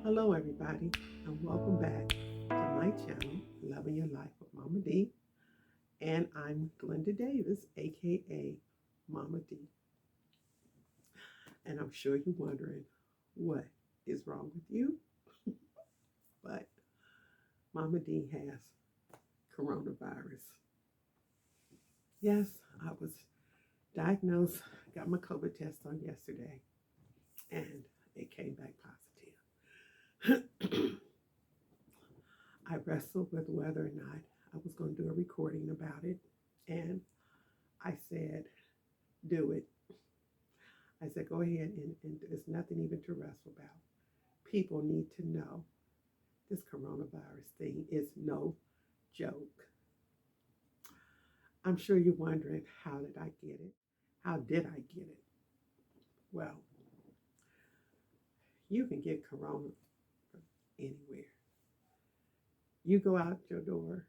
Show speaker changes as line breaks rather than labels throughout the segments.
Hello, everybody, and welcome back to my channel, Loving Your Life with Momma D. And I'm Glenda Davis, aka Momma D. And I'm sure you're wondering what is wrong with you, but Momma D has coronavirus. Yes, I was diagnosed, got my COVID test on yesterday, and it came back positive. I wrestled with whether or not I was going to do a recording about it, and I said, do it. I said, go ahead, and there's nothing even to wrestle about. People need to know this coronavirus thing is no joke. I'm sure you're wondering, how did I get it? How did I get it? Well, you can get corona from anywhere. You go out your door,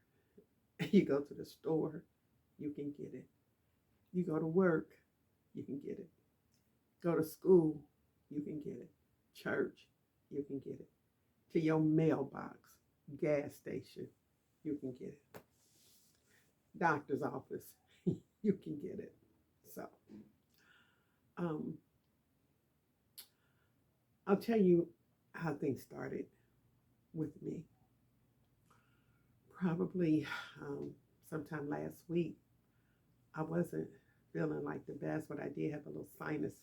you go to the store, you can get it. You go to work, you can get it. Go to school, you can get it. Church, you can get it. To your mailbox, gas station, you can get it. Doctor's office, you can get it. So, um, I'll tell you how things started with me. Probably sometime last week, I wasn't feeling like the best, but I did have a little sinus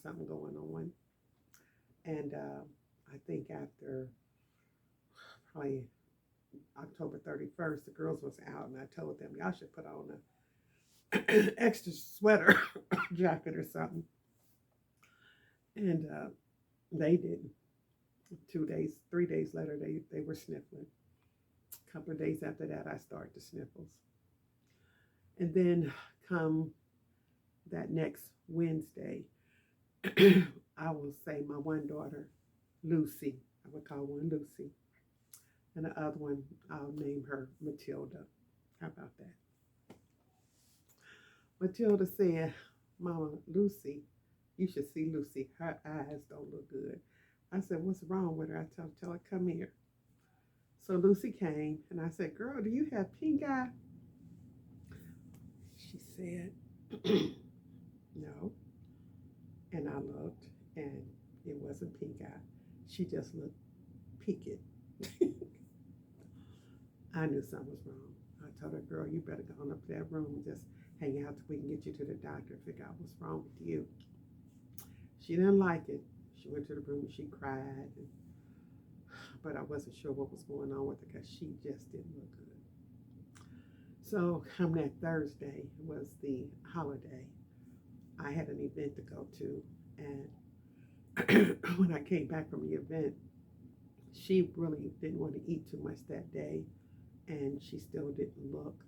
something going on. And I think after probably October 31st, the girls was out, and I told them, y'all should put on a extra sweater jacket or something. And they didn't. 2 days, 3 days later, they were sniffling. A couple of days after that, I started the sniffles. And then come that next Wednesday, I will say my one daughter, Lucy, I would call one Lucy, and the other one, I'll name her Matilda. How about that? Matilda said, Mama, Lucy, you should see Lucy. Her eyes don't look good. I said, what's wrong with her? I tell her, come here. So Lucy came, and I said, girl, do you have pink eye? She said, no. And I looked, and it wasn't pink eye. She just looked peaked. I knew something was wrong. I told her, girl, you better go on up to that room and just hang out till we can get you to the doctor and figure out what's wrong with you. She didn't like it. She went to the room and she cried. But I wasn't sure what was going on with her because she just didn't look good. So come that Thursday was the holiday. I had an event to go to, and when I came back from the event, she really didn't want to eat too much that day, and she still didn't look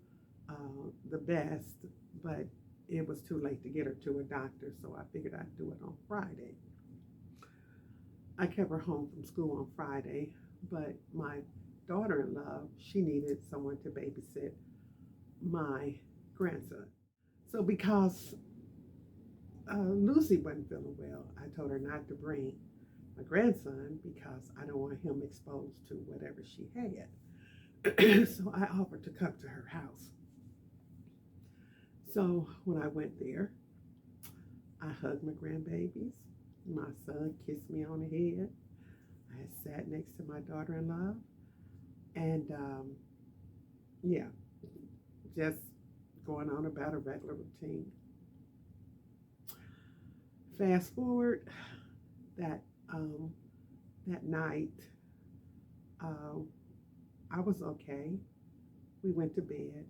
the best, but it was too late to get her to a doctor, so I figured I'd do it on Friday. I kept her home from school on Friday, but my daughter-in-law, she needed someone to babysit my grandson. So because Lucy wasn't feeling well, I told her not to bring my grandson because I don't want him exposed to whatever she had. So I offered to come to her house. So when I went there, I hugged my grandbabies. My son kissed me on the head. I had sat next to my daughter-in-law, and yeah, just going on about a regular routine. Fast forward that that night, um, I was okay. We went to bed,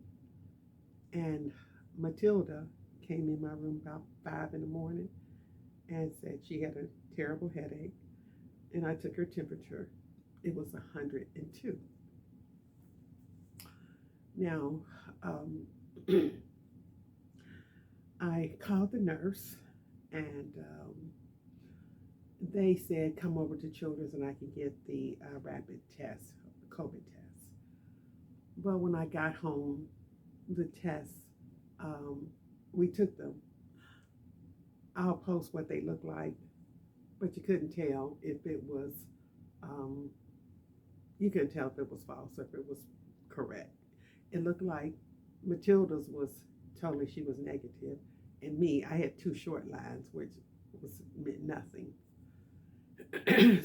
and Matilda came in my room about 5 in the morning and said she had a terrible headache. And I took her temperature. It was 102. Now, um, I called the nurse, and they said, come over to Children's and I can get the rapid test, COVID test. But when I got home, the tests, um, we took them. I'll post what they look like, but you couldn't tell if it was you couldn't tell if it was false or if it was correct. It looked like Matilda's was totally, she was negative, and me, I had two short lines, which was meant nothing.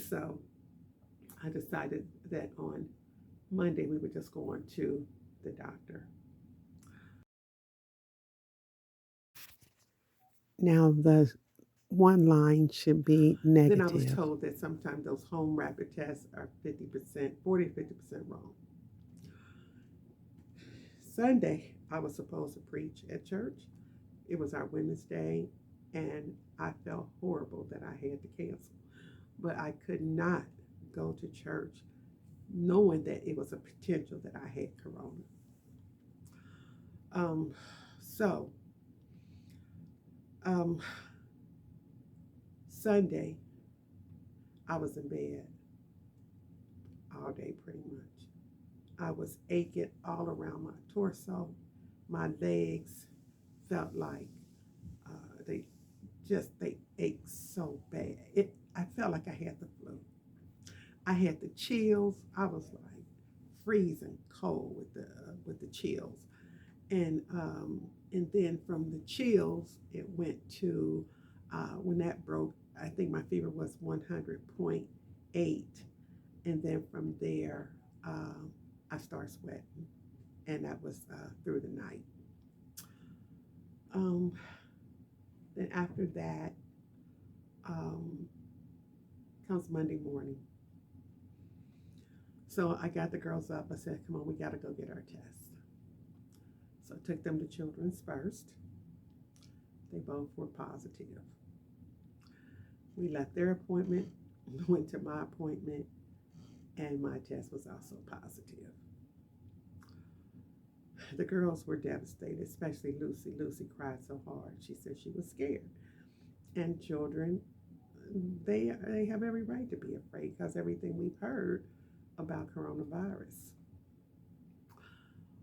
So I decided that on Monday we were just going to the doctor. Now the one line should be negative. Then I was told that sometimes those home rapid tests are 50%, 40 to 50% wrong. Sunday, I was supposed to preach at church. It was our Women's Day, and I felt horrible that I had to cancel. But I could not go to church knowing that it was a potential that I had corona. Um, so, um, Sunday, I was in bed all day pretty much. I was aching all around my torso. My legs felt like they ached so bad. I felt like I had the flu. I had the chills. I was like freezing cold with the chills, and then from the chills it went to when that broke. I think my fever was 100.8, and then from there I started sweating, and that was through the night. Um, then after that um, comes Monday morning. So I got the girls up. I said, come on, we got to go get our test. So I took them to Children's first. They both were positive. We left their appointment, went to my appointment, and my test was also positive. The girls were devastated, especially Lucy. Lucy cried so hard. She said she was scared. And children, they have every right to be afraid because everything we've heard about coronavirus.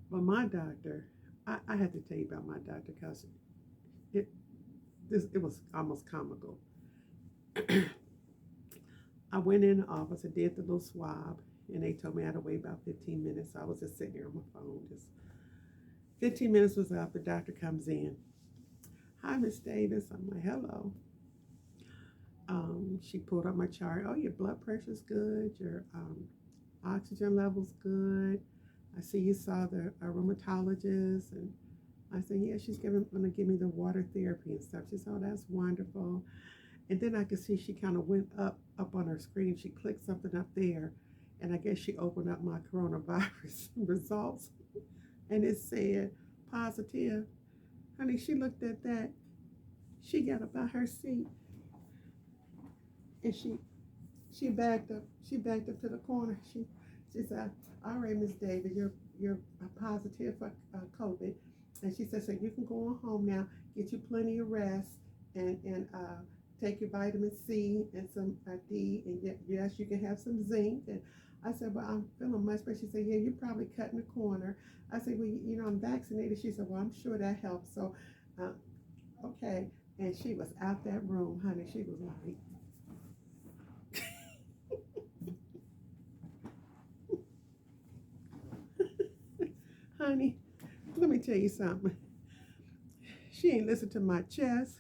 But my doctor, I had to tell you about my doctor because it was almost comical. I went in the office, I did the little swab, and they told me I had to wait about 15 minutes. So I was just sitting here on my phone. Just 15 minutes was up, the doctor comes in. Hi, Miss Davis. I'm like, hello. She pulled up my chart. Oh, your blood pressure's good. Your oxygen level's good. I see you saw the rheumatologist. And I said, yeah, she's going to give me the water therapy and stuff. She said, oh, that's wonderful. And then I could see she kind of went up on her screen. She clicked something up there. And I guess she opened up my coronavirus results. And it said positive. Honey, she looked at that. She got up out her seat. And she backed up. She backed up to the corner. She said, all right, Miss Davis, you're positive for COVID. And she said, so you can go on home now, get you plenty of rest, and take your vitamin C and some D, and yes, you can have some zinc. And I said, well, I'm feeling much better. She said, yeah, you're probably cutting the corner. I said, well, I'm vaccinated. She said, well, I'm sure that helps. So, okay. And she was out that room, honey. She was like, honey, let me tell you something. She ain't listened to my chest.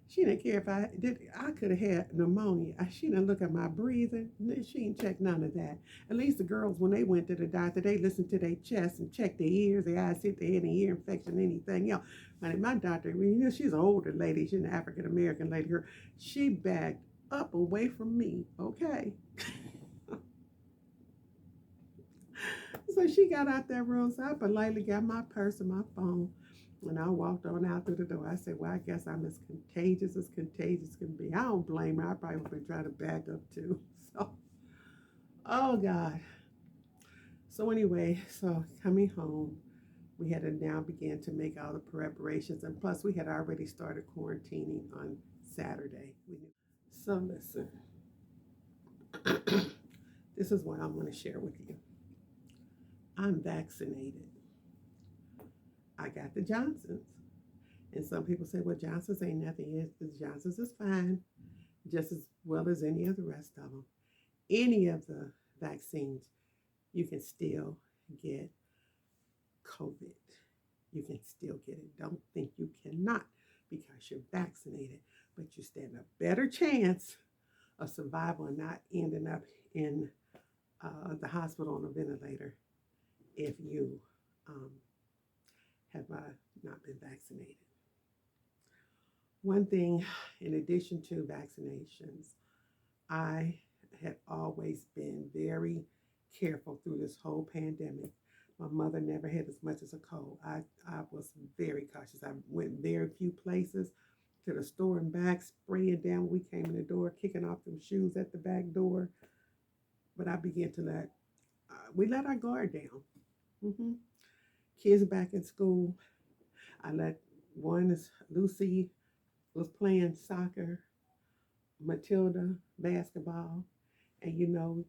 She didn't care if I did. I could have had pneumonia. She didn't look at my breathing. She didn't check none of that. At least the girls, when they went to the doctor, they listened to their chest and checked their ears, their eyes, see if they had any ear infection, anything else. And my doctor, she's an older lady. She's an African American lady. She backed up away from me. Okay. So she got out that room. So I politely got my purse and my phone. And I walked on out through the door. I said, well, I guess I'm as contagious can be. I don't blame her. I probably would have been trying to back up too. So, oh God. So anyway, so coming home, we had to now begin to make all the preparations. And plus, we had already started quarantining on Saturday. So listen, this is what I'm going to share with you. I'm vaccinated. I got the Johnsons. And some people say, well, Johnson's ain't nothing. The Johnson's is fine, just as well as any of the rest of them. Any of the vaccines you can still get COVID. You can still get it. Don't think you cannot because you're vaccinated, but you stand a better chance of survival and not ending up in the hospital on a ventilator if you um, have not been vaccinated. One thing, in addition to vaccinations, I had always been very careful through this whole pandemic. My mother never had as much as a cold. I was very cautious. I went very few places, to the store and back, spraying down when we came in the door, kicking off them shoes at the back door. But I began to we let our guard down. hmm Kids back in school. I let one is Lucy was playing soccer, Matilda basketball, and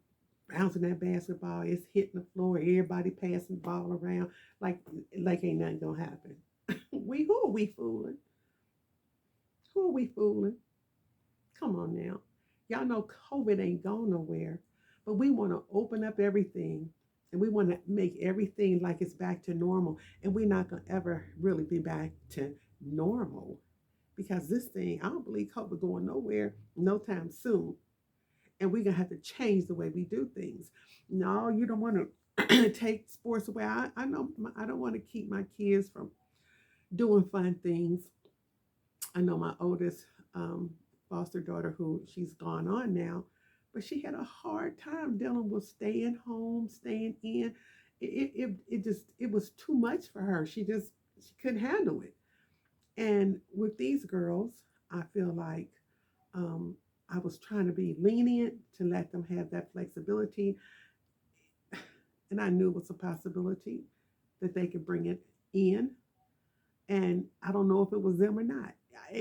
bouncing that basketball, it's hitting the floor, everybody passing the ball around like ain't nothing gonna happen. Who are we fooling? Who are we fooling? Come on now. Y'all know COVID ain't going nowhere, but we want to open up everything and we want to make everything like it's back to normal. And we're not going to ever really be back to normal because this thing, I don't believe COVID going nowhere no time soon. And we're going to have to change the way we do things. No, you don't want to take sports away. I know I don't want to keep my kids from doing fun things. I know my oldest foster daughter, who she's gone on now, but she had a hard time dealing with staying home, staying in. It was too much for her. She couldn't handle it. And with these girls, I feel like I was trying to be lenient to let them have that flexibility, and I knew it was a possibility that they could bring it in. And I don't know if it was them or not.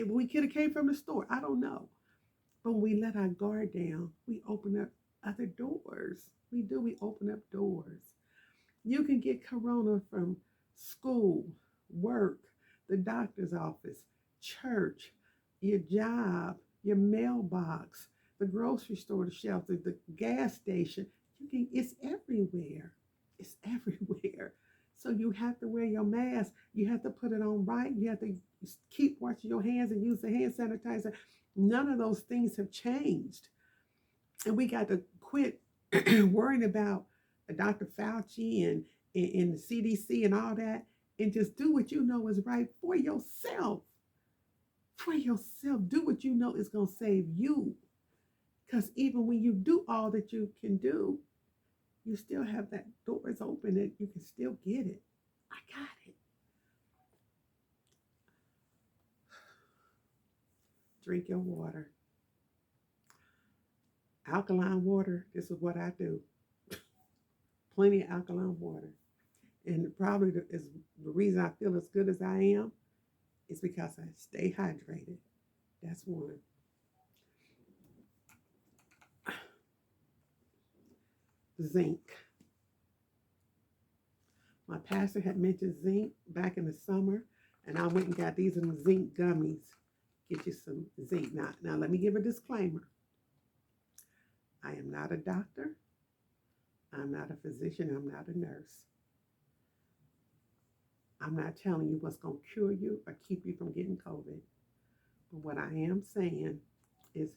We could have came from the store. I don't know. But when we let our guard down, we open up other doors. We do. We open up doors. You can get corona from school, work, the doctor's office, church, your job, your mailbox, the grocery store, the shelter, the gas station. It's everywhere. It's everywhere. So you have to wear your mask. You have to put it on right. You have to keep washing your hands and use the hand sanitizer. None of those things have changed. And we got to quit worrying about Dr. Fauci and the CDC and all that, and just do what you know is right for yourself. For yourself. Do what you know is going to save you. Because even when you do all that you can do, you still have that doors open and you can still get it. I got it. Drink your water. Alkaline water, this is what I do. Plenty of alkaline water. And probably is the reason I feel as good as I am is because I stay hydrated. That's one. Zinc. My pastor had mentioned zinc back in the summer, and I went and got these zinc gummies. Get you some zinc. Now let me give a disclaimer. I am not a doctor. I'm not a physician. I'm not a nurse. I'm not telling you what's going to cure you or keep you from getting COVID. But what I am saying is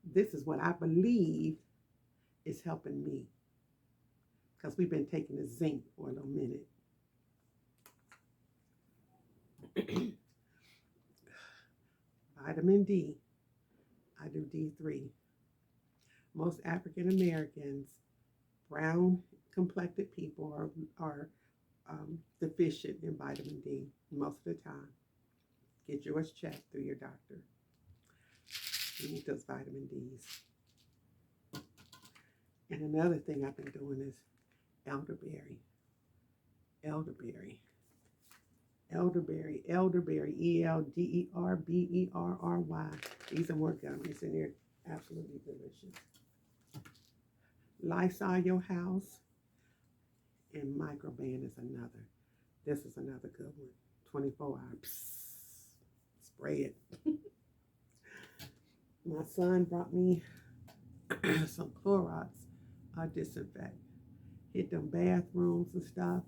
this is what I believe is helping me. Because we've been taking the zinc for a little minute. Vitamin D. I do D3. Most African Americans, brown complected people are deficient in vitamin D most of the time. Get yours checked through your doctor. You need those vitamin Ds. And another thing I've been doing is elderberry. Elderberry. Elderberry. Elderberry. ELDERBERRY. These are more gummies and they're absolutely delicious. Lysol your house. And Microban is another. This is another good one. 24 hours. Spray it. My son brought me some Clorox disinfect. hit them bathrooms and stuff.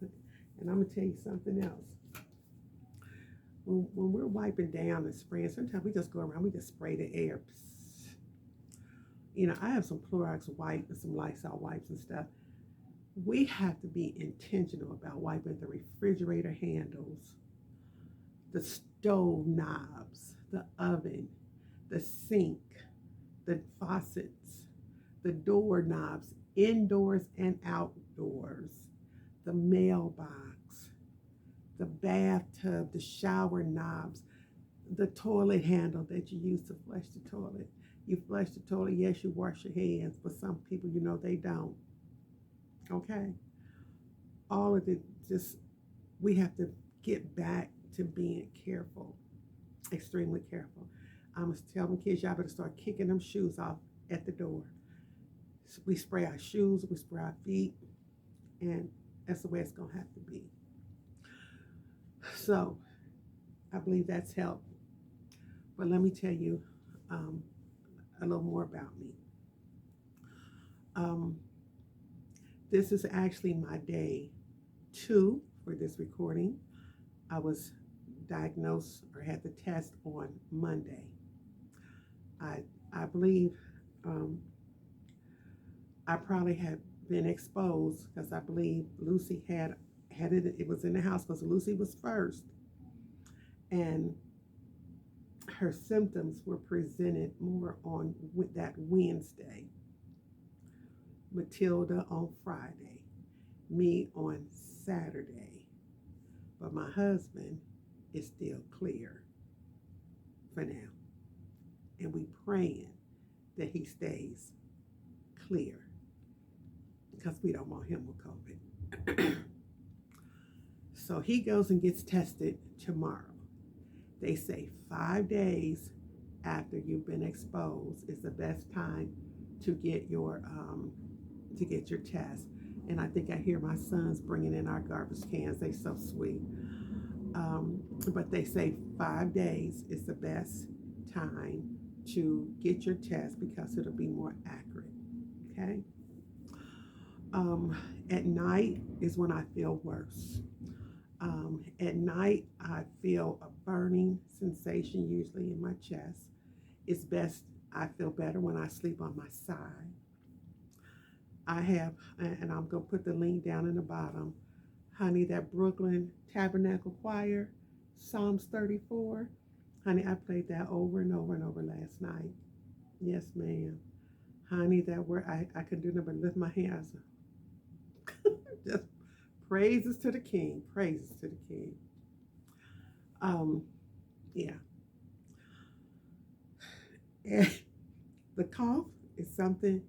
And I'm gonna tell you something else. When we're wiping down and spraying, sometimes we just go around, we just spray the air. Psst. You know, I have some Clorox wipe and some Lysol wipes and stuff. We have to be intentional about wiping the refrigerator handles, the stove knobs, the oven, the sink, the faucets, the door knobs, indoors and outdoors, the mailbox, the bathtub, the shower knobs, the toilet handle that you use to flush the toilet. You flush the toilet, yes, you wash your hands, but some people, you know, they don't. Okay? All of it, just, we have to get back to being careful, extremely careful. I must tell my kids, y'all better start kicking them shoes off at the door. So we spray our shoes, we spray our feet, and that's the way it's going to have to be. So I believe that's helped. But let me tell you a little more about me. This is actually my day 2 for this recording. I was diagnosed or had the test on Monday. I believe I probably had been exposed because I believe Lucy had it. It was in the house because Lucy was first, and her symptoms were presented more on that Wednesday. Matilda on Friday, me on Saturday, but my husband is still clear for now, and we praying that he stays clear because we don't want him with COVID. So he goes and gets tested tomorrow. They say 5 days after you've been exposed is the best time to get your test. And I think I hear my sons bringing in our garbage cans. They so sweet. But they say 5 days is the best time to get your test because it'll be more accurate. Okay. At night is when I feel worse. At night, I feel a burning sensation, usually in my chest. It's best, I feel better when I sleep on my side. I have, and I'm going to put the link down in the bottom, honey, that Brooklyn Tabernacle Choir, Psalms 34. Honey, I played that over and over and over last night. Yes, ma'am. Honey, that word, I could do nothing but lift my hands. Just praises to the King. Praises to the King. Yeah. And the cough is something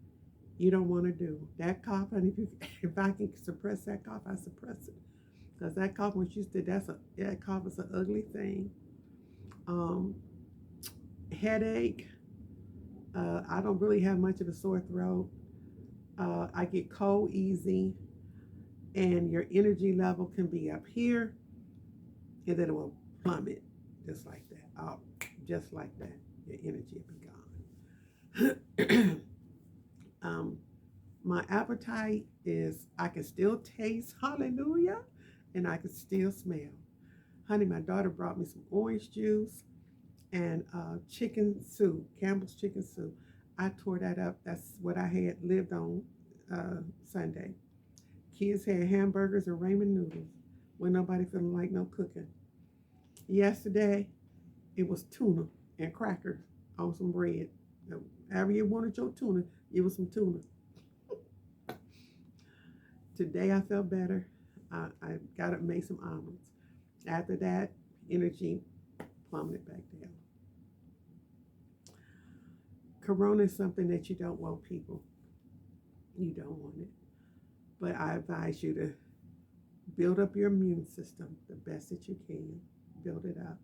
you don't want to do. That cough, and if I can suppress that cough, I suppress it. Because that cough, when you said that cough is an ugly thing. Headache. I don't really have much of a sore throat. I get cold easy, and your energy level can be up here, and then it will plummet just like that. Oh, just like that. Your energy will be gone. My appetite is, I can still taste, hallelujah, and I can still smell. Honey, my daughter brought me some orange juice and chicken soup, Campbell's chicken soup. I tore that up. That's what I had lived on Sunday. Kids had hamburgers and ramen noodles when nobody feeling like no cooking. Yesterday, it was tuna and crackers on some bread. However you wanted your tuna, it was some tuna. Today I felt better. I got up and made some almonds. After that, energy plummeted back down. Corona is something that you don't want, people. You don't want it. But I advise you to build up your immune system the best that you can. Build it up.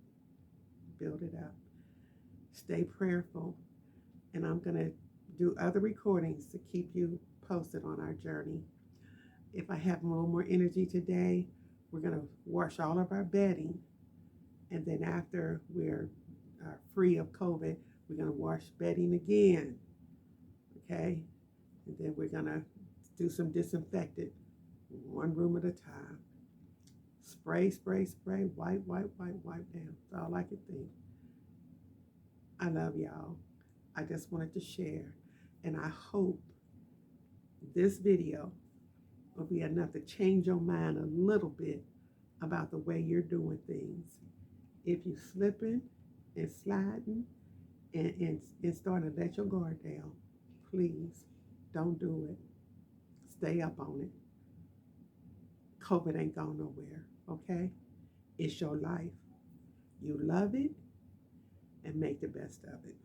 Build it up. Stay prayerful. And I'm going to do other recordings to keep you posted on our journey. If I have a little more energy today, we're going to wash all of our bedding. And then after we're free of COVID, we're going to wash bedding again. Okay? And then we're going to do some disinfectant one room at a time. Spray, spray, spray, wipe, wipe, wipe, wipe down. That's all I can think. I love y'all. I just wanted to share, and I hope this video will be enough to change your mind a little bit about the way you're doing things. If you're slipping and sliding and starting to let your guard down, please don't do it. Stay up on it. COVID ain't going nowhere, okay? It's your life. You love it and make the best of it.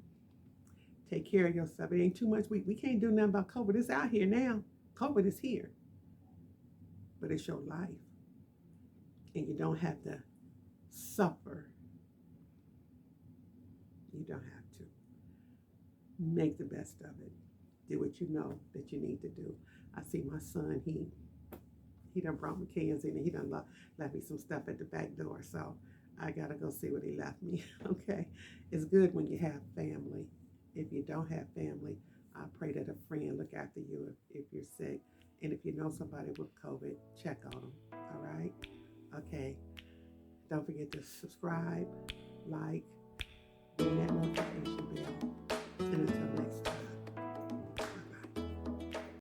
Take care of yourself. It ain't too much. We can't do nothing about COVID. It's out here now. COVID is here. But it's your life. And you don't have to suffer. You don't have to. Make the best of it. Do what you know that you need to do. I see my son, he done brought me cans in and he done left me some stuff at the back door. So I gotta go see what he left me. Okay. It's good when you have family. If you don't have family, I pray that a friend look after you if you're sick. And if you know somebody with COVID, check on them. All right? Okay. Don't forget to subscribe, like, ring that notification bell. And until